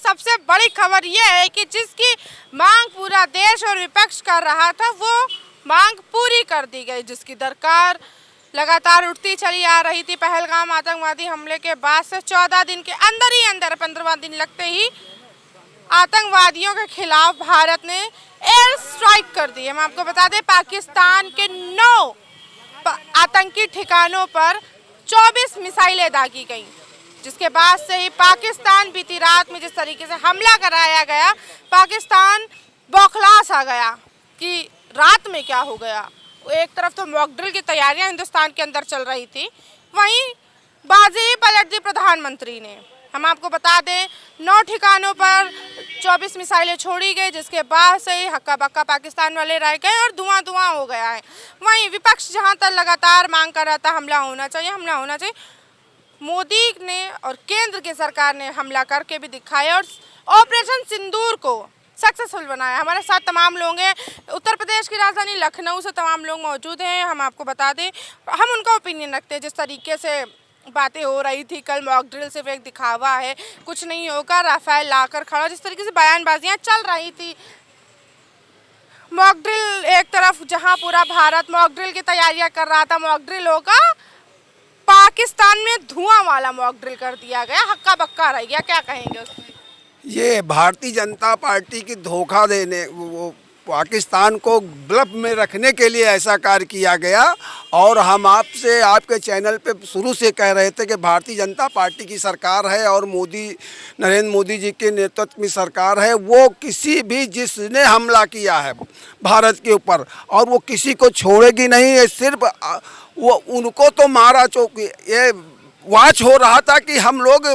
सबसे बड़ी खबर यह है कि जिसकी मांग पूरा देश और विपक्ष कर रहा था वो मांग पूरी कर दी गई, जिसकी दरकार लगातार उठती चली आ रही थी। पहलगाम आतंकवादी हमले के बाद से 14 दिन के अंदर ही अंदर 15वां दिन लगते ही आतंकवादियों के खिलाफ भारत ने एयर स्ट्राइक कर दी है। हम आपको बता दें, पाकिस्तान के 9 आतंकी ठिकानों पर 24 मिसाइलें दागी गई, जिसके बाद से ही पाकिस्तान बीती रात में जिस तरीके से हमला कराया गया, पाकिस्तान बौखला सा गया कि रात में क्या हो गया। एक तरफ तो मॉक ड्रिल की तैयारियां हिंदुस्तान के अंदर चल रही थी, वहीं बाजी ही पलट दी प्रधानमंत्री ने। हम आपको बता दें, 9 ठिकानों पर 24 मिसाइलें छोड़ी गई, जिसके बाद से ही हक्का बक्का पाकिस्तान वाले रह गए और धुआं धुआं हो गया है। वहीं विपक्ष जहां तक लगातार मांग कर रहा था हमला होना चाहिए, हमला होना चाहिए, मोदी ने और केंद्र की सरकार ने हमला करके भी दिखाया और ऑपरेशन सिंदूर को सक्सेसफुल बनाया। हमारे साथ तमाम लोग हैं, उत्तर प्रदेश की राजधानी लखनऊ से तमाम लोग मौजूद हैं। हम आपको बता दें, हम उनका ओपिनियन रखते हैं। जिस तरीके से बातें हो रही थी कल, मॉक ड्रिल सिर्फ एक दिखावा है, कुछ नहीं होगा, राफेल लाकर खड़ा, जिस तरीके से बयानबाजियां चल रही थी। मॉक ड्रिल एक तरफ जहां पूरा भारत मॉक ड्रिल की तैयारियां कर रहा था, मॉक ड्रिल होगा, पाकिस्तान में धुआं वाला मॉक ड्रिल कर दिया गया, हक्का बक्का रह गया। क्या कहेंगे उसमें? ये भारतीय जनता पार्टी की धोखा देने, वो पाकिस्तान को ब्लफ में रखने के लिए ऐसा कार्य किया गया। और हम आपसे आपके चैनल पे शुरू से कह रहे थे कि भारतीय जनता पार्टी की सरकार है और नरेंद्र मोदी जी के नेतृत्व में सरकार है। वो किसी भी जिसने हमला किया है भारत के ऊपर, और वो किसी को छोड़ेगी नहीं। ये सिर्फ वो उनको तो मारा चौकी, ये वाच हो रहा था कि हम लोग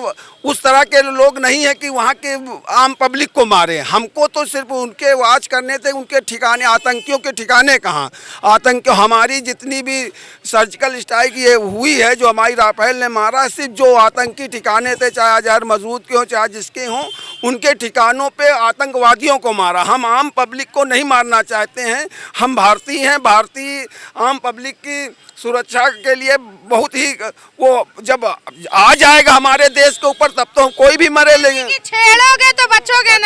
उस तरह के लोग नहीं है कि वहाँ के आम पब्लिक को मारे। हमको तो सिर्फ उनके वाच करने थे, उनके ठिकाने, आतंकियों के ठिकाने कहाँ। आतंकियों, हमारी जितनी भी सर्जिकल स्ट्राइक ये हुई है, जो हमारी राफेल ने मारा, सिर्फ जो आतंकी ठिकाने थे, चाहे अजहर मसूद के हों चाहे जिसके हों, उनके ठिकानों पे आतंकवादियों को मारा। हम आम पब्लिक को नहीं मारना चाहते हैं। हम भारतीय हैं, भारतीय आम पब्लिक की सुरक्षा के लिए बहुत ही, वो जब आ जाएगा हमारे देश के ऊपर तब तो हम कोई भी मरे लेंगे। छेड़ोगे तो बचोगे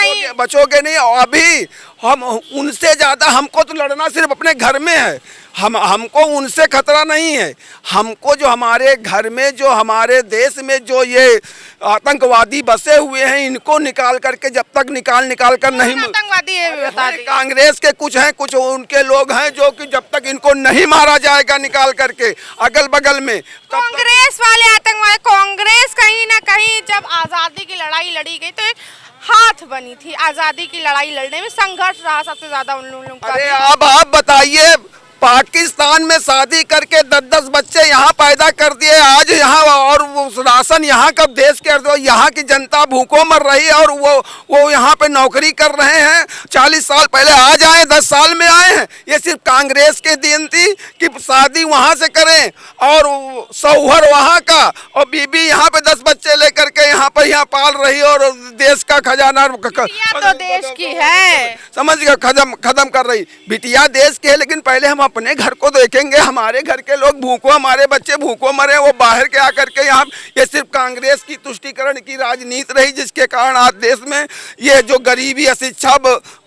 नहीं। और अभी हम उनसे ज़्यादा हमको तो लड़ना सिर्फ अपने घर में है। हमको उनसे खतरा नहीं है। हमको जो हमारे घर में, जो हमारे देश में जो ये आतंकवादी बसे हुए हैं, इनको निकाल करके जब तक निकाल कर नहीं, आतंकवादी कांग्रेस के कुछ हैं, कुछ उनके लोग हैं जो कि जब तक इनको नहीं मारा जाएगा निकाल करके अगल बगल में, कांग्रेस वाले आतंकवादी, कांग्रेस कहीं ना कहीं जब आज़ादी की लड़ाई लड़ी गई तो एक हाथ बनी थी। आज़ादी की लड़ाई लड़ने में संघर्ष रहा सबसे ज्यादा उन लोगों का। अरे अब आप बताइए, पाकिस्तान में शादी करके 10-10 बच्चे यहाँ पैदा कर दिए आज यहाँ, और वो राशन यहाँ का देश के, यहाँ की जनता भूखों मर रही है और वो यहाँ पे नौकरी कर रहे हैं। 40 साल पहले आ जाए, 10 साल में आए हैं। ये सिर्फ कांग्रेस की देन थी कि शादी वहाँ से करें और सौहर वहाँ का, और बीबी यहाँ पे 10 बच्चे लेकर के यहाँ पर यहाँ पाल रही और देश का खजाना तो देश की है, समझ गया, खत्म कर रही। बिटिया देश की है, लेकिन पहले हम अपने घर को देखेंगे। हमारे घर के लोग भूखों, हमारे बच्चे भूखों मरे, वो बाहर के आकर के यहाँ। ये सिर्फ कांग्रेस की तुष्टीकरण की राजनीति रही, जिसके कारण आज देश में ये जो गरीबी, अशिक्षा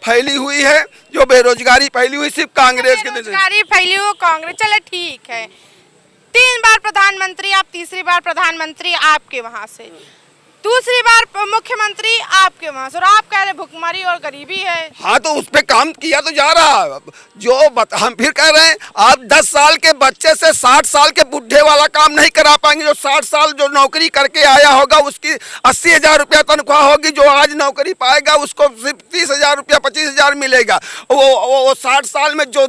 फैली हुई है, जो बेरोजगारी फैली हुई, सिर्फ कांग्रेस के बेरोजगारी फैली हुई कांग्रेस। चले ठीक है, 3 बार प्रधानमंत्री आप, तीसरी बार प्रधानमंत्री आपके वहां से, दूसरी बार मुख्यमंत्री आपके वहां से, और आप कह रहे भुखमरी और गरीबी है। हाँ, तो उस पे काम किया तो जा रहा है। हम फिर कह रहे हैं, आप 10 साल के बच्चे से 60 साल के बुढ़े वाला काम नहीं करा पाएंगे। जो 60 साल जो नौकरी करके आया होगा, उसकी 80,000 रुपया तनख्वाह होगी। जो आज नौकरी पाएगा उसको सिर्फ 30,000 रुपया, 25,000 मिलेगा। वो 60 साल में जो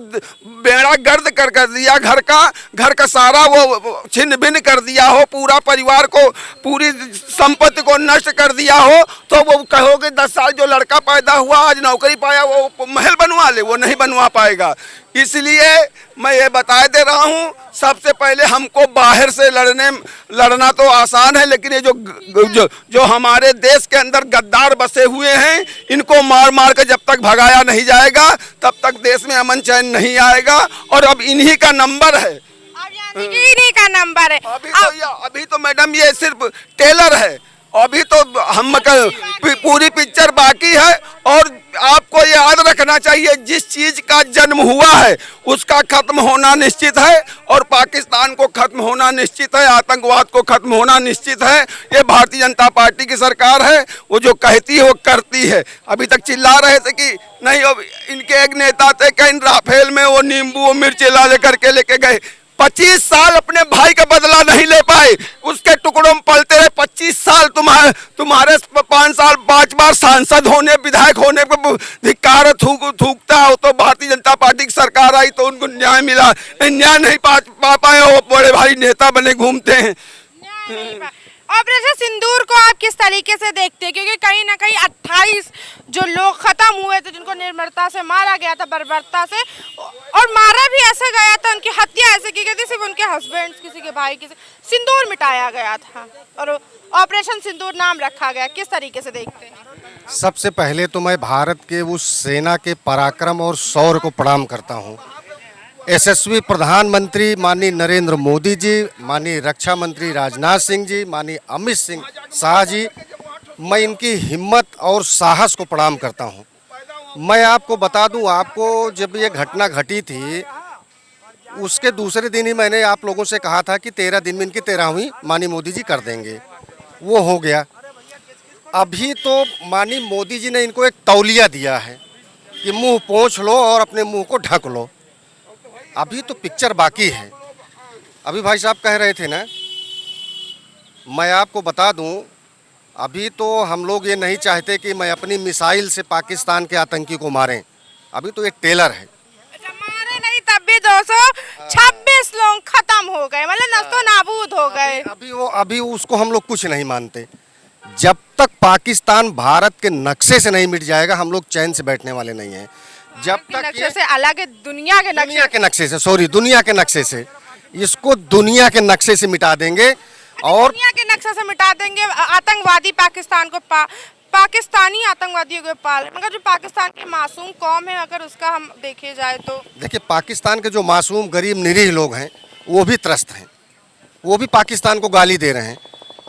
बेड़ा गर्द कर दिया, घर का सारा वो छिन्न भिन्न कर दिया हो, पूरा परिवार को, पूरी संपत्ति को नष्ट कर दिया हो, तो वो कहोगे 10 साल जो लड़का पैदा हुआ आज नौकरी पाया, वो महल बनवा ले, वो नहीं बनवा पाएगा। इसलिए मैं ये बता दे रहा हूँ, सबसे पहले हमको बाहर से लड़ना तो आसान है, लेकिन ये जो हमारे देश के अंदर गद्दार बसे हुए हैं, इनको मार के जब तक भगाया नहीं जाएगा तब तक देश में अमन चैन नहीं आएगा। और अब इन्हीं का नंबर है, इन्हीं का नंबर है। अभी तो मैडम ये सिर्फ टेलर है, अभी तो हम पूरी पिक्चर बाकी है। और आपको याद रखना चाहिए, जिस चीज का जन्म हुआ है उसका खत्म होना निश्चित है, और पाकिस्तान को खत्म होना निश्चित है, आतंकवाद को खत्म होना निश्चित है। ये भारतीय जनता पार्टी की सरकार है, वो जो कहती है वो करती है। अभी तक चिल्ला रहे थे कि नहीं, अब इनके एक नेता थे कहीं राफेल में वो नींबू और मिर्ची ला लेकर के लेके गए। 25 साल अपने भाई का बदला नहीं ले पाए, उसके टुकड़ों में पलते रहे। 25 साल तुम्हारे 5 साल 5 बार सांसद होने, विधायक होने को धिक्कार थूकता हो। तो भारतीय जनता पार्टी की सरकार आई तो उनको न्याय मिला, न्याय नहीं पा पाए, वो बड़े भारी नेता बने घूमते हैं। ऑपरेशन सिंदूर को आप किस तरीके से देखते हैं, क्योंकि कहीं ना कहीं 28 जो लोग खत्म हुए थे, जिनको निर्ममता से मारा गया था, बर्बरता से, और मारा भी ऐसे गया था, उनकी हत्या ऐसे की गई थी, सिर्फ उनके हस्बैंड, किसी के भाई, किसी सिंदूर मिटाया गया था और ऑपरेशन सिंदूर नाम रखा गया। किस तरीके से देखते हैं? सबसे पहले तो मैं भारत के उस सेना के पराक्रम और शौर्य को प्रणाम करता हूँ। यशस्वी प्रधानमंत्री माननीय नरेंद्र मोदी जी, माननीय रक्षा मंत्री राजनाथ सिंह जी, माननीय अमित सिंह शाह जी, मैं इनकी हिम्मत और साहस को प्रणाम करता हूं। मैं आपको बता दूं, आपको जब ये घटना घटी थी उसके दूसरे दिन ही मैंने आप लोगों से कहा था कि 13 दिन में इनकी 13वीं माननीय मोदी जी कर देंगे, वो हो गया। अभी तो माननीय मोदी जी ने इनको एक तौलिया दिया है कि मुंह पोंछ लो और अपने मुंह को ढक लो। अभी तो पिक्चर बाकी है। अभी भाई साहब कह रहे थे ना, मैं आपको बता दूं, अभी तो हम लोग ये नहीं चाहते कि मैं अपनी मिसाइल से पाकिस्तान के आतंकी को मारें। अभी तो एक टेलर है। मारे नहीं तब भी 226 लोग खत्म हो गए, मतलब नस्तो नाबूद हो गए। अभी उसको हम लोग कुछ नहीं मानते। जब तक पाकिस्तान भारत के नक्शे से नहीं मिट जाएगा, हम लोग चैन से बैठने वाले नहीं हैं। जब तक नक्शे से अलग है, दुनिया के नक्शे से, सॉरी, दुनिया के नक्शे से, इसको दुनिया के नक्शे से मिटा देंगे। और दुनिया के नक्शे से मिटा देंगे। आतंकवादी पाकिस्तान को पाकिस्तानी आतंकवादियों को पाल, मगर जो पाकिस्तान की मासूम कौम है, अगर उसका हम देखे जाए तो देखिए, पाकिस्तान के जो मासूम गरीब निरीह लोग हैं वो भी त्रस्त हैं, वो भी पाकिस्तान को गाली दे रहे हैं।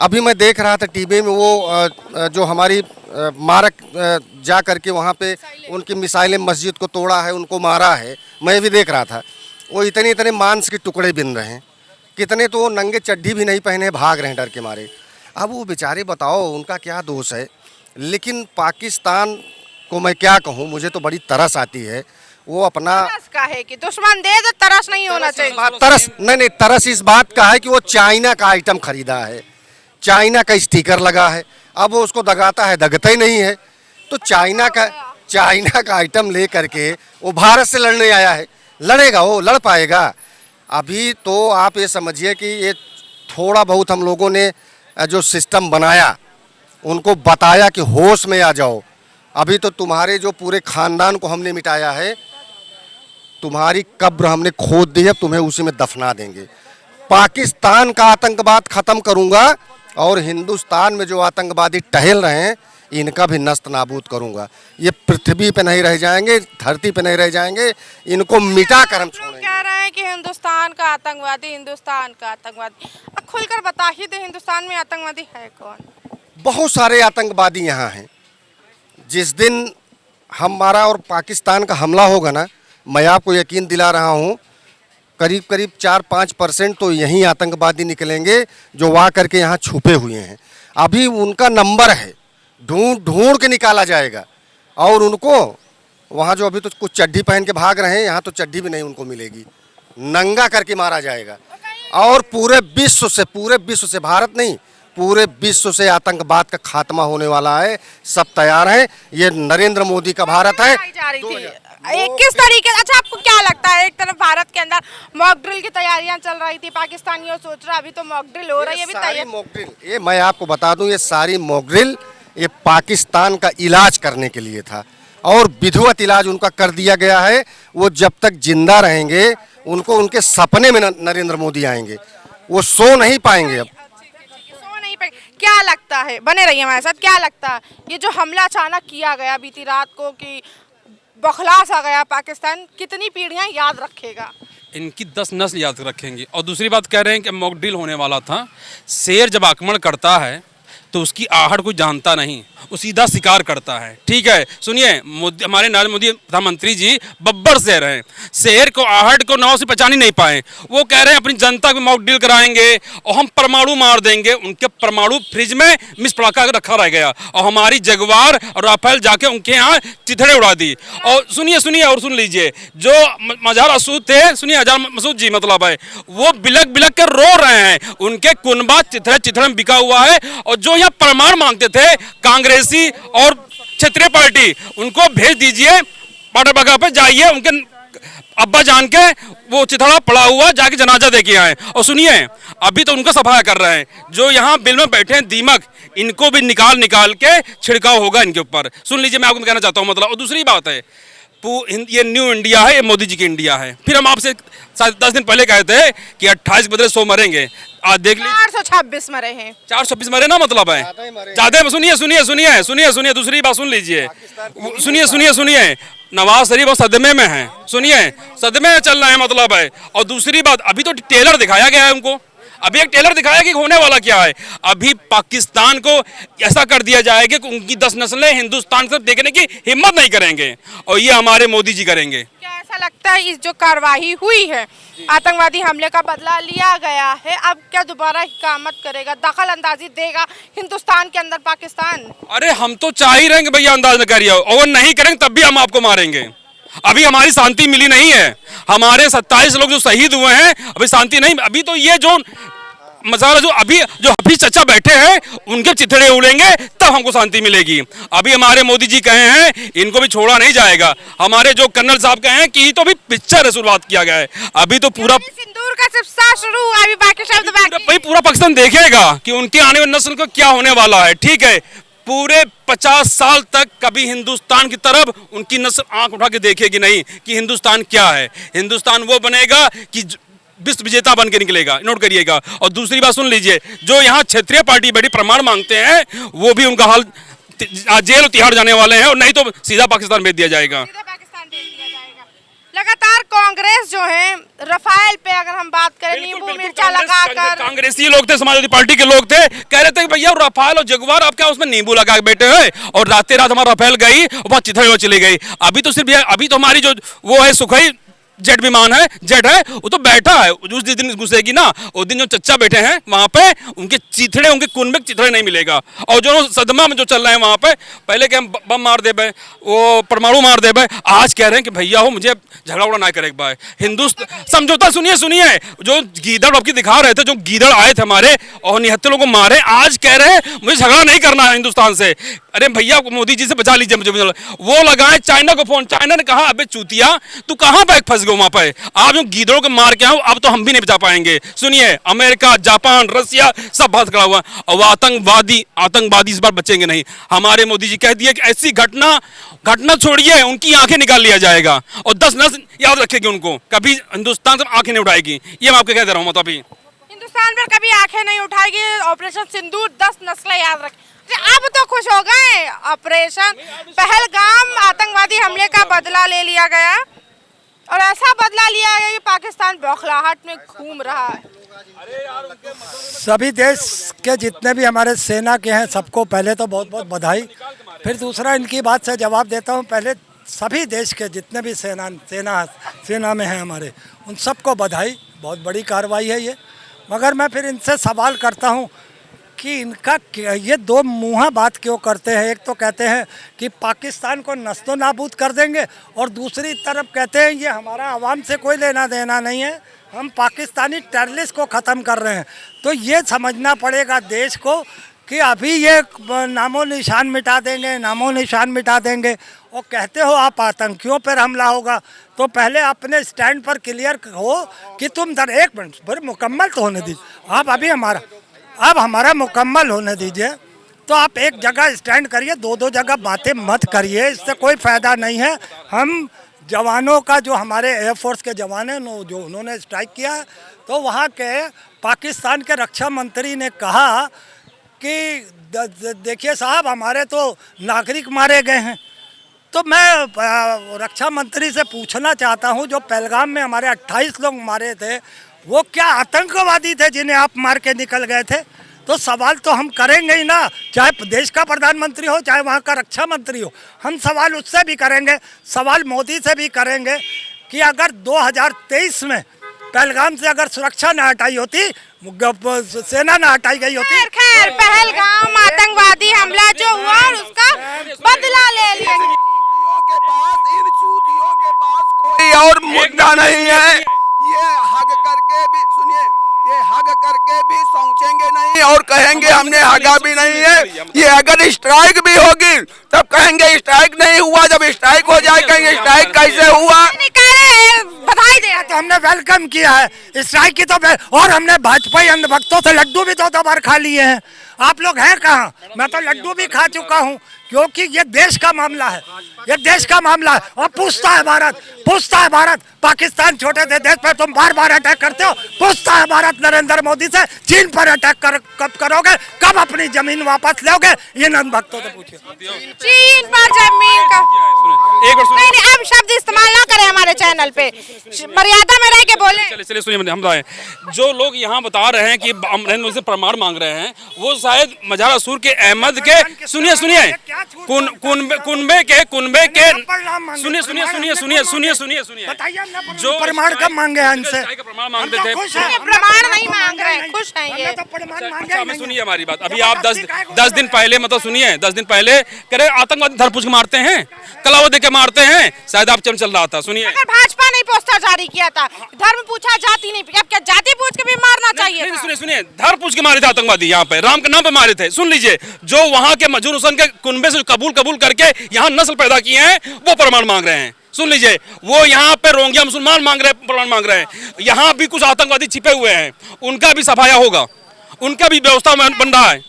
अभी मैं देख रहा था टीवी में, वो जो हमारी मारक जा करके वहाँ पे उनकी मिसाइलें मस्जिद को तोड़ा है, उनको मारा है, मैं भी देख रहा था। वो इतने इतने मांस के टुकड़े बिन रहे हैं, कितने तो वो नंगे चड्डी भी नहीं पहने, भाग रहे हैं डर के मारे। अब वो बेचारे, बताओ उनका क्या दोष है। लेकिन पाकिस्तान को मैं क्या कहूँ, मुझे तो बड़ी तरस आती है। वो अपना तरस का है कि दुश्मन दे तो तरस नहीं होना चाहिए। तरस नहीं, तरस इस बात का है कि वो चाइना का आइटम खरीदा है, चाइना का स्टिकर लगा है, अब वो उसको दगाता है, दगता ही नहीं है। तो चाइना का आइटम ले करके वो भारत से लड़ने आया है, लड़ेगा, वो लड़ पाएगा। अभी तो आप ये समझिए कि ये थोड़ा बहुत हम लोगों ने जो सिस्टम बनाया, उनको बताया कि होश में आ जाओ। अभी तो तुम्हारे जो पूरे खानदान को हमने मिटाया है, तुम्हारी कब्र हमने खोद दी है, तुम्हें उसी में दफना देंगे। पाकिस्तान का आतंकवाद खत्म करूंगा, और हिंदुस्तान में जो आतंकवादी टहल रहे हैं इनका भी नस्त नाबूद करूंगा। ये पृथ्वी पे नहीं रह जाएंगे, धरती पे नहीं रह जाएंगे, इनको मिटा कर हम छोड़ेंगे। कह रहे हैं कि हिंदुस्तान का आतंकवादी, हिंदुस्तान का आतंकवादी। अब खुलकर बता ही दे, हिंदुस्तान में आतंकवादी है कौन? बहुत सारे आतंकवादी यहाँ हैं। जिस दिन हमारा और पाकिस्तान का हमला होगा ना, मैं आपको यकीन दिला रहा हूँ, करीब करीब 4-5% तो यही आतंकवादी निकलेंगे जो वहाँ करके यहाँ छुपे हुए हैं। अभी उनका नंबर है, ढूंढ के निकाला जाएगा। और उनको वहाँ जो अभी तो कुछ चड्डी पहन के भाग रहे हैं, यहाँ तो चड्डी भी नहीं उनको मिलेगी, नंगा करके मारा जाएगा। और पूरे विश्व से, भारत नहीं, पूरे विश्व से आतंकवाद का खात्मा होने वाला है। सब तैयार हैं। ये नरेंद्र मोदी का भारत है। किस तरीके, अच्छा आपको क्या लगता है, एक तरफ भारत के अंदर मॉक ड्रिल की तैयारियां चल रही थी, पाकिस्तानियों सोच रहा अभी तो मॉक ड्रिल हो रही है, अभी तैयार मॉक ड्रिल, ये मैं आपको बता दूं, ये सारी मॉक ड्रिल ये पाकिस्तान का इलाज करने के लिए था, और विधिवत इलाज उनका कर दिया गया है। वो जब तक जिंदा रहेंगे, उनको उनके सपने में नरेंद्र मोदी आएंगे, वो सो नहीं पाएंगे। अब सो नहीं पाएंगे। क्या लगता है, बने रहिए हमारे साथ, क्या लगता है ये जो हमला अचानक किया गया बीती रात को, कि बौखला सा गया पाकिस्तान, कितनी पीढ़ियां याद रखेगा? इनकी 10 नस्ल याद रखेंगे। और दूसरी बात कह रहे हैं कि मॉक ड्रिल होने वाला था। शेर जब आक्रमण करता है तो उसकी आहट कोई जानता नहीं, वो सीधा शिकार करता है। ठीक है, सुनिए, हमारे नरेंद्र मोदी प्रधानमंत्री जी बब्बर शेर हैं, शेर को आहट को नाव से पहचान ही नहीं पाए। वो कह रहे हैं अपनी जनता को मॉक ड्रिल कराएंगे और हम परमाणु मार देंगे। उनके परमाणु फ्रिज में मिस पड़ाका रखा रह गया और हमारी जगुआर और राफेल जाके उनके यहाँ चिथड़े उड़ा दी। और सुनिए सुनिए और सुन लीजिए, जो मजार असूद थे, सुनिए हजार मसूद जी मतलब है, वो बिलक बिलक के रो रहे हैं, उनके कुनबा चिथड़े चिथड़े में बिका हुआ है। और जो यहाँ प्रमाण मांगते थे कांग्रेसी और क्षेत्रीय पार्टी, उनको भेज दीजिए बॉर्डर बगा पे, जाइए उनके अब्बा जान के वो चिथड़ा पड़ा हुआ, जाके जनाजा देके आए। और सुनिए, अभी तो उनको सफाया कर रहे हैं, जो यहाँ बिल में बैठे हैं दीमक, इनको भी निकाल निकाल के छिड़काव होगा इनके ऊपर। सुन लीजिए, मैं आपको कहना चाहता हूँ मतलब। और दूसरी बात है, ये न्यू इंडिया है, ये मोदी जी की इंडिया है। फिर हम आपसे 10 दिन पहले कहे थे कि 28 बदले 100 मरेंगे, आज देख लीजिए 426 मरे हैं। 426 मरे ना, मतलब है ज्यादा। सुनिए सुनिए सुनिए सुनिए सुनिए दूसरी बात सुन लीजिए, सुनिए सुनिए सुनिए, नवाज शरीफ और सदमे में है, सुनिए सदमे में चल रहे हैं मतलब है। और दूसरी बात, अभी तो टेलर दिखाया गया है उनको, अभी एक टेलर दिखाया कि होने वाला क्या है। अभी पाकिस्तान को ऐसा कर दिया जाएगा कि उनकी 10 नस्लें हिंदुस्तान से देखने की हिम्मत नहीं करेंगे, और ये हमारे मोदी जी करेंगे। क्या ऐसा लगता है इस जो कार्रवाई हुई है, आतंकवादी हमले का बदला लिया गया है, अब क्या दोबारा हिकामत करेगा, दखल अंदाजी देगा हिंदुस्तान के अंदर पाकिस्तान? अरे हम तो चाह ही रहेंगे भैया, अंदाज न करिए, और नहीं करेंगे तब भी हम आपको मारेंगे। अभी हमारी शांति मिली नहीं है, हमारे 27 लोग जो शहीद हुए हैं, अभी शांति नहीं। अभी तो ये जो मसाला जो अभी चचा बैठे हैं, उनके चिथड़े उड़ेंगे तब हमको शांति मिलेगी। अभी हमारे मोदी जी कहे हैं इनको भी छोड़ा नहीं जाएगा। हमारे जो कर्नल साहब कहे हैं कि तो भी पिक्चर है, शुरुआत किया गया है, अभी तो पूरा सिंदूर का सिलसिला शुरू हुआ, अभी बाकी शब्द बाकी। भाई पूरा पाकिस्तान देखेगा कि उनके आने वाली नस्ल को क्या होने वाला है। ठीक है, पूरे 50 साल तक कभी हिंदुस्तान की तरफ उनकी नस्ल आंख उठा के देखेगी नहीं कि हिंदुस्तान क्या है। हिंदुस्तान वो बनेगा कि विश्व विजेता बन के निकलेगा, नोट करिएगा। और दूसरी बात सुन लीजिए, जो यहाँ क्षेत्रीय पार्टी बैठी प्रमाण मांगते हैं, वो भी उनका हाल जेल तिहाड़ जाने वाले हैं, और नहीं तो सीधा पाकिस्तान भेज दिया जाएगा। लगातार कांग्रेस जो है राफेल पे अगर हम बात करें, नींबू मिर्चा लगाकर, कांग्रेसी लोग थे, समाजवादी पार्टी के लोग थे, कह रहे थे कि भैया राफेल और जगुआर आप क्या उसमें नींबू लगा के बैठे हैं, और रातें रात हमारा राफेल गई और बहुत चिथड़े चली गई। अभी तो सिर्फ अभी तो हमारी जो वो है सुखई जेट विमान है, जेट है, वो तो बैठा है, उस दिन घुसेगी ना, उस दिन जो चच्चा बैठे हैं वहां पे, उनके चिथड़े, उनके कुन में चिथड़े नहीं मिलेगा। और जो सदमा में जो चल रहे हैं वहां पे, पहले के हम बम मार दे भाई, वो परमाणु मार दे भाई, आज कह रहे हैं कि भैया हो मुझे झगड़ा उड़ा ना करे भाई, हिंदुस्तान समझौता। सुनिए सुनिए, जो गीदड़ आपकी दिखा रहे थे, जो गीदड़ आए थे हमारे और निहत्ते लोगों को मारे, आज कह रहे हैं मुझे झगड़ा नहीं करना है हिंदुस्तान से। अरे भैया मोदी जी से बचा लीजिए मुझे। वो लगाए चाइना को फोन, चाइना ने कहा अबे चूतिया तू कहाँ बैग फंस गए वहां पे, आप जो गीदड़ों को मार के आओ, अब तो हम भी नहीं बचा पाएंगे। सुनिए, अमेरिका, जापान, रसिया सब बात खड़ा हुआ, और आतंकवादी इस बार बचेंगे नहीं। हमारे मोदी जी कह दिए कि ऐसी घटना छोड़िए, उनकी आंखें निकाल लिया जाएगा, और 10 नस्ल याद रखेगी उनको, कभी हिंदुस्तान से आंखें नहीं उठाएगी। ये मैं आपको कह दे रहा हूँ, मतलब अभी हिंदुस्तान पर कभी आंखें नहीं उठाएगी। ऑपरेशन सिंदूर 10 नस्लें याद रखें। अब तो खुश हो गए, ऑपरेशन पहलगाम आतंकवादी हमले का बदला ले लिया गया, और ऐसा बदला लिया गया कि पाकिस्तान बौखलाहट में घूम रहा है। सभी देश के जितने भी हमारे सेना के हैं, सबको पहले तो बहुत बहुत बधाई। फिर दूसरा इनकी बात से जवाब देता हूँ, पहले सभी देश के जितने भी सेना में हैं हमारे, उन सबको बधाई। बहुत बड़ी कार्रवाई है ये। मगर मैं फिर इनसे सवाल करता हूँ कि इनका ये दो मुँहा बात क्यों करते हैं। एक तो कहते हैं कि पाकिस्तान को नस्तो नाबूद कर देंगे, और दूसरी तरफ कहते हैं ये हमारा आवाम से कोई लेना देना नहीं है, हम पाकिस्तानी टेररिस्ट को ख़त्म कर रहे हैं। तो ये समझना पड़ेगा देश को कि अभी ये नामो निशान मिटा देंगे, और कहते हो आप आतंकियों पर हमला होगा, तो पहले अपने स्टैंड पर क्लियर हो कि तुम एक मिनट पर मुकम्मल तो होने दीजिए। आप अभी हमारा मुकम्मल होने दीजिए, तो आप एक जगह स्टैंड करिए, दो जगह बातें मत करिए, इससे कोई फ़ायदा नहीं है। हम जवानों का, जो हमारे एयरफोर्स के जवान हैं, जो उन्होंने स्ट्राइक किया है, तो वहाँ के पाकिस्तान के रक्षा मंत्री ने कहा कि देखिए साहब, हमारे तो नागरिक मारे गए हैं। तो मैं रक्षा मंत्री से पूछना चाहता हूँ, जो पहलगाम में हमारे 28 लोग मारे थे, वो क्या आतंकवादी थे जिन्हें आप मार के निकल गए थे? तो सवाल तो हम करेंगे ही ना, चाहे देश का प्रधानमंत्री हो चाहे वहाँ का रक्षा मंत्री हो। हम सवाल उससे भी करेंगे, सवाल मोदी से भी करेंगे कि अगर 2023 में पहलगाम से अगर सुरक्षा न हटाई होती, सेना न हटाई गई होती। खैर पहलगाम आतंकवादी हमला जो हुआ और उसका बदला ले लिया। के पास, इन चूतियों के पास कोई और मुद्दा नहीं है। ये हग करके भी सुनिए, ये हग करके भी सोचेंगे नहीं और कहेंगे हमने हगा भी नहीं है। ये अगर स्ट्राइक भी होगी तब कहेंगे स्ट्राइक नहीं हुआ, जब स्ट्राइक हो जाए कहेंगे स्ट्राइक कैसे हुआ। बधाई दे तो हमने वेलकम किया है स्ट्राइक की, तो और हमने भाजपा अंधभक्तों से लड्डू भी 2 बार खा लिए हैं। आप लोग हैं कहाँ? मैं तो लड्डू भी खा चुका हूँ, क्योंकि ये देश का मामला है, ये देश का मामला है। और पूछता है भारत, पाकिस्तान छोटे से देश पर तुम बार अटैक करते हो। पूछता है भारत नरेंद्र मोदी से, चीन पर अटैक कब करोगे, कब अपनी जमीन वापस लोगे? इन अंधभक्तों से पूछिए। चीन पर जमीन का नहीं, अब शब्द इस्तेमाल ना करें हमारे चैनल पे, मर्यादा में रह के बोले। चलिए सुनिए, हम बताएं, जो लोग यहाँ बता रहे हैं कि नरेंद्र मोदी से प्रमाण मांग रहे हैं, वो शायद मजार असूर के अहमद के सुनिए कुनबे के सुनिए जो प्रमाण कब मांगे हैं इनसे? प्रमाण मांगते थे, प्रमाण नहीं मांग रहे हैं, खुश हैं ये। अच्छा सुनिए हमारी बात। अभी आप 10 दिन पहले, मतलब सुनिए, 10 दिन पहले कह रहे आतंकवादी धर पूछ के मारते हैं, कलावा दे के मारते हैं, शायद आप चल रहा था। सुनिए, अगर भाजपा ने पोस्टर जारी किया था, धर्म पूछा जाति नहीं, अब क्या जाति पूछ के भी मारना चाहिए था? सुनिए, धर पूछ के मारे थे आतंकवादी, यहाँ पे राम के नाम पे मारे थे। सुन लीजिए, जो वहाँ के मजूर हुसैन के कुनबे से कबूल करके यहाँ नस्ल पैदा किए हैं, वो प्रमाण मांग रहे हैं। सुन लीजिए, वो यहाँ पे रोहिंग्या मुसलमान प्रमाण मांग रहे हैं। यहाँ भी कुछ आतंकवादी छिपे हुए हैं, उनका भी सफाया होगा, उनका भी व्यवस्था बन रहा है,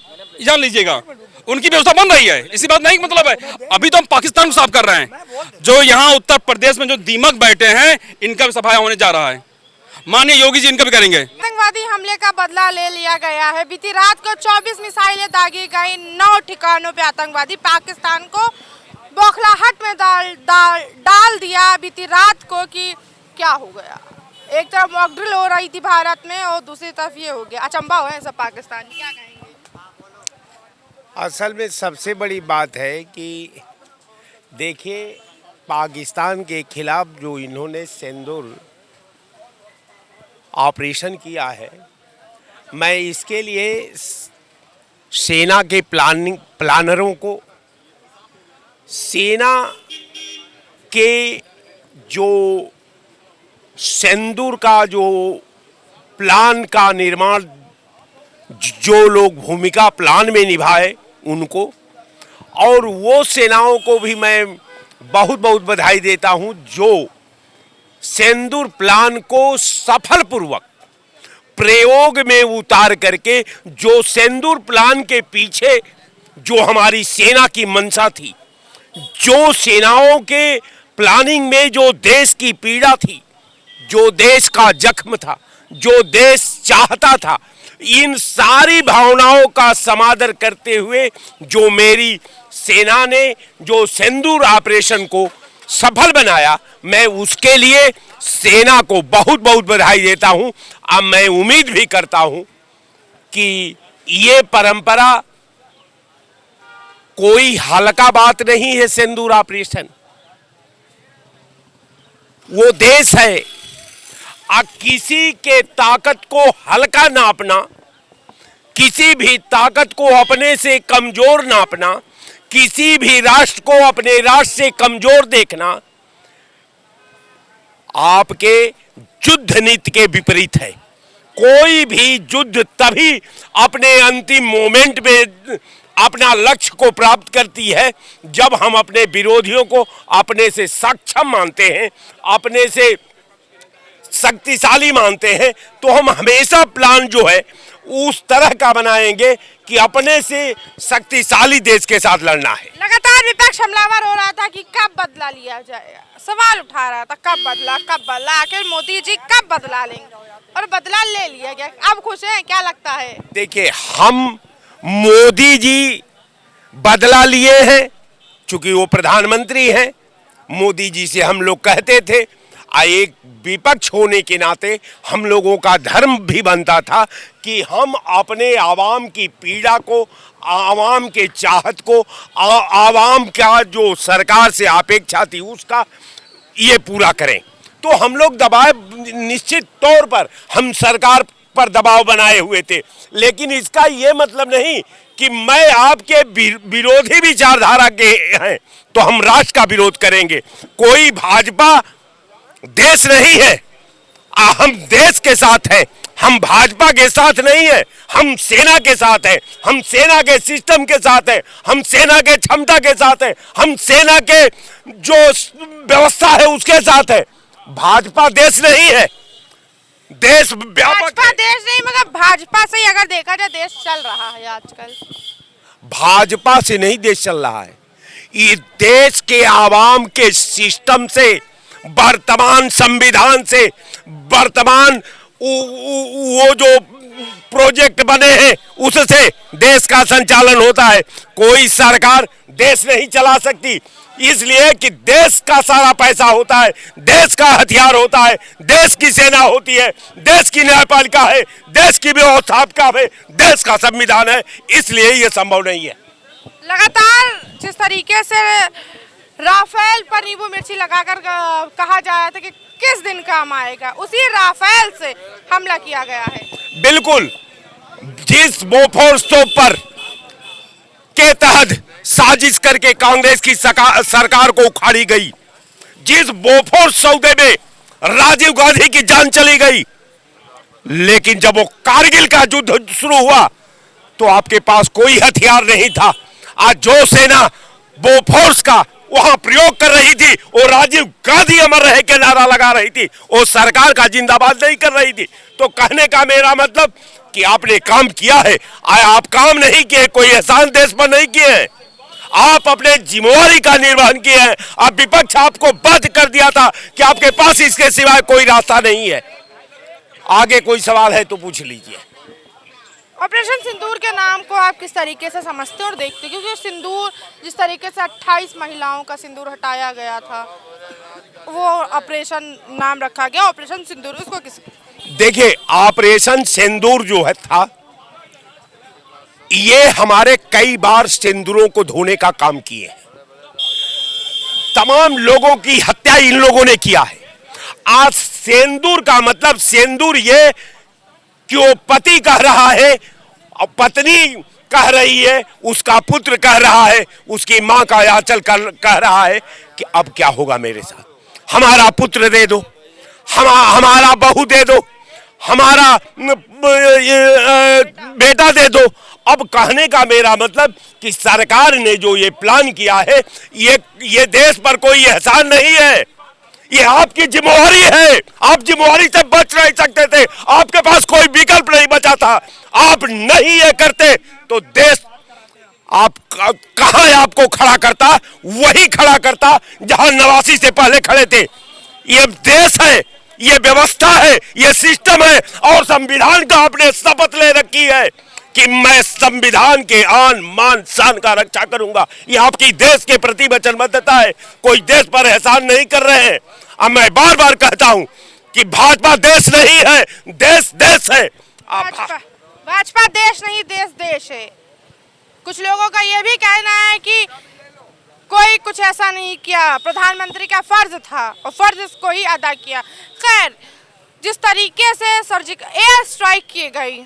जान लीजिएगा, उनकी व्यवस्था बन रही है। इसी बात नहीं मतलब है, अभी तो हम पाकिस्तान को साफ कर रहे हैं। जो यहाँ उत्तर प्रदेश में जो दीमक बैठे हैं, इनका भी सफाया होने जा रहा है। माननीय योगी जी इनका भी करेंगे। आतंकवादी हमले का बदला ले लिया गया है। बीती रात को 24 मिसाइलें दागी गई 9 ठिकानों पे। आतंकवादी पाकिस्तान को बौखलाहट में डाल दिया बीती रात को कि क्या हो गया। एक तरफ मॉक ड्रिल हो रही थी भारत में और दूसरी तरफ ये हो गया। अचंभा हुए सब पाकिस्तानी, क्या कहेंगे? असल में सबसे बड़ी बात है कि देखिए, पाकिस्तान के खिलाफ जो इन्होंने सिंदूर ऑपरेशन किया है, मैं इसके लिए सेना के प्लानरों को, सेना के जो सिंदूर का जो प्लान का निर्माण, जो लोग भूमिका प्लान में निभाए उनको, और वो सेनाओं को भी मैं बहुत बहुत बधाई देता हूं जो सिंदूर प्लान को सफलपूर्वक प्रयोग में उतार करके, जो सिंदूर प्लान के पीछे जो हमारी सेना की मंशा थी, जो सेनाओं के प्लानिंग में जो देश की पीड़ा थी, जो देश का जख्म था, जो देश चाहता था, इन सारी भावनाओं का समादर करते हुए जो मेरी सेना ने जो सिंदूर ऑपरेशन को सफल बनाया, मैं उसके लिए सेना को बहुत बहुत बधाई देता हूं। अब मैं उम्मीद भी करता हूं कि ये परंपरा कोई हल्का बात नहीं है। सिंदूर ऑपरेशन वो देश है, किसी के ताकत को हल्का नापना, किसी भी ताकत को अपने से कमजोर नापना, किसी भी राष्ट्र को अपने राष्ट्र से कमजोर देखना आपके युद्ध नीति के विपरीत है। कोई भी युद्ध तभी अपने अंतिम मोमेंट में अपना लक्ष्य को प्राप्त करती है जब हम अपने विरोधियों को अपने से सक्षम मानते हैं, अपने से शक्तिशाली मानते हैं। तो हम हमेशा प्लान जो है उस तरह का बनाएंगे कि अपने से शक्तिशाली देश के साथ लड़ना है। लगातार विपक्ष हमलावर हो रहा था कि कब बदला लिया जाएगा, सवाल उठा रहा था कब बदला, आखिर मोदी जी कब बदला लेंगे, और बदला ले लिया गया। अब खुश हैं, क्या लगता है? देखिए, हम मोदी जी बदला लिए हैं, चूंकि वो प्रधानमंत्री हैं। मोदी जी से हम लोग कहते थे एक विपक्ष होने के नाते हम लोगों का धर्म भी बनता था कि हम अपने आवाम की पीड़ा को, आवाम के चाहत को, आवाम का जो सरकार से अपेक्षा थी उसका ये पूरा करें। तो हम लोग दबाव, निश्चित तौर पर हम सरकार पर दबाव बनाए हुए थे, लेकिन इसका ये मतलब नहीं कि मैं आपके विरोधी विचारधारा के हैं तो हम राष्ट्र का विरोध करेंगे। कोई भाजपा देश नहीं है, हम देश के साथ हैं, हम भाजपा के साथ नहीं है, हम सेना के साथ हैं, हम सेना के सिस्टम के साथ हैं, हम सेना के क्षमता के साथ हैं, हम सेना के जो व्यवस्था है उसके साथ है। भाजपा देश नहीं है, देश व्यापक भाजपा देश नहीं, मगर भाजपा से ही अगर देखा जाए देश चल रहा है आजकल। भाजपा से नहीं देश चल रहा है, ये देश के आवाम के सिस्टम से, वर्तमान संविधान से, वर्तमान वो जो प्रोजेक्ट बने हैं उससे देश का संचालन होता है। कोई सरकार देश नहीं चला सकती, इसलिए कि देश का सारा पैसा होता है, देश का हथियार होता है, देश की सेना होती है, देश की न्यायपालिका है, देश की व्यवस्थापिका है, देश का संविधान है, इसलिए ये संभव नहीं है। लगातार जिस तरीके से राफेल पर नींबू मिर्ची लगाकर कहा जा रहा था कि किस दिन काम आएगा, उसी राफेल से हमला किया गया है। बिल्कुल, जिस बोफोर्स तोप पर के तहत साजिश करके कांग्रेस की सरकार को उखाड़ी गई, जिस बोफोर्स सौदे में राजीव गांधी की जान चली गई, लेकिन जब वो कारगिल का युद्ध शुरू हुआ तो आपके पास कोई हथियार नहीं था। आज जो सेना बोफोर्स का वहां प्रयोग कर रही थी, वो राजीव गांधी अमर रहे के नारा लगा रही थी, वो सरकार का जिंदाबाद नहीं कर रही थी। तो कहने का मेरा मतलब कि आपने काम किया है, आप काम नहीं किए, कोई एहसान देश पर नहीं किए हैं, आप अपने जिम्मेवारी का निर्वहन किए हैं। अब विपक्ष आपको बाध्य कर दिया था कि आपके पास इसके सिवाय कोई रास्ता नहीं है। आगे कोई सवाल है तो पूछ लीजिए। ऑपरेशन सिंदूर के नाम को आप किस तरीके से समझते और देखते, क्योंकि सिंदूर जिस तरीके से 28 महिलाओं का सिंदूर हटाया गया था, वो ऑपरेशन नाम रखा गया ऑपरेशन सिंदूर, उसको किस? देखिए, ऑपरेशन सिंदूर जो है था, ये हमारे कई बार सिंदूरों को धोने का काम किए हैं। तमाम लोगों की हत्या इन लोगों ने किया है। आज सिंदूर का मतलब, सिंदूर ये कि वो पति कह रहा है और पत्नी कह रही है, उसका पुत्र कह रहा है, उसकी मां का आंचल कह रहा है कि अब क्या होगा मेरे साथ, हमारा पुत्र दे दो, हमारा बहू दे दो, हमारा बेटा दे दो। अब कहने का मेरा मतलब कि सरकार ने जो ये प्लान किया है, ये देश पर कोई एहसान नहीं है, ये आपकी जिम्मेवारी है। आप जिम्मेवारी से बच नहीं सकते थे, आपके पास कोई विकल्प नहीं बचा था। आप नहीं ये करते तो देश आप कहां आपको खड़ा करता, वही खड़ा करता जहां 89 से पहले खड़े थे। ये देश है, ये व्यवस्था है, ये सिस्टम है, और संविधान का आपने शपथ ले रखी है कि मैं संविधान के आन मान शान का रक्षा करूंगा। ये आपकी देश के प्रति वचनबद्धता है, कोई देश पर एहसान नहीं कर रहे हैं। अब मैं बार बार कहता हूं कि भाजपा देश नहीं है, देश देश है। भाजपा देश नहीं, देश देश है। कुछ लोगों का यह भी कहना है कि कोई कुछ ऐसा नहीं किया, प्रधानमंत्री का फर्ज था और फर्ज इसको ही अदा किया। खैर, जिस तरीके से सर्जिकल एयर स्ट्राइक की गई,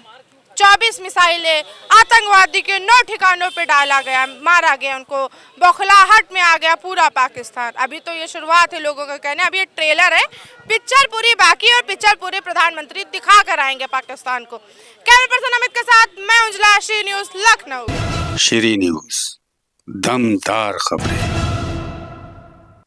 24 मिसाइलें आतंकवादी के 9 ठिकानों पे डाला गया, मारा गया, उनको बौखलाहट में आ गया पूरा पाकिस्तान। अभी तो ये शुरुआत है, लोगों का कहना है अभी ये ट्रेलर है, पिक्चर पूरी बाकी है और पिक्चर पूरे प्रधानमंत्री दिखा कर आएंगे पाकिस्तान को। कैमरा पर्सन अमित के साथ मैं उजला, श्री न्यूज़ लखनऊ। श्री न्यूज़, दमदार खबरें।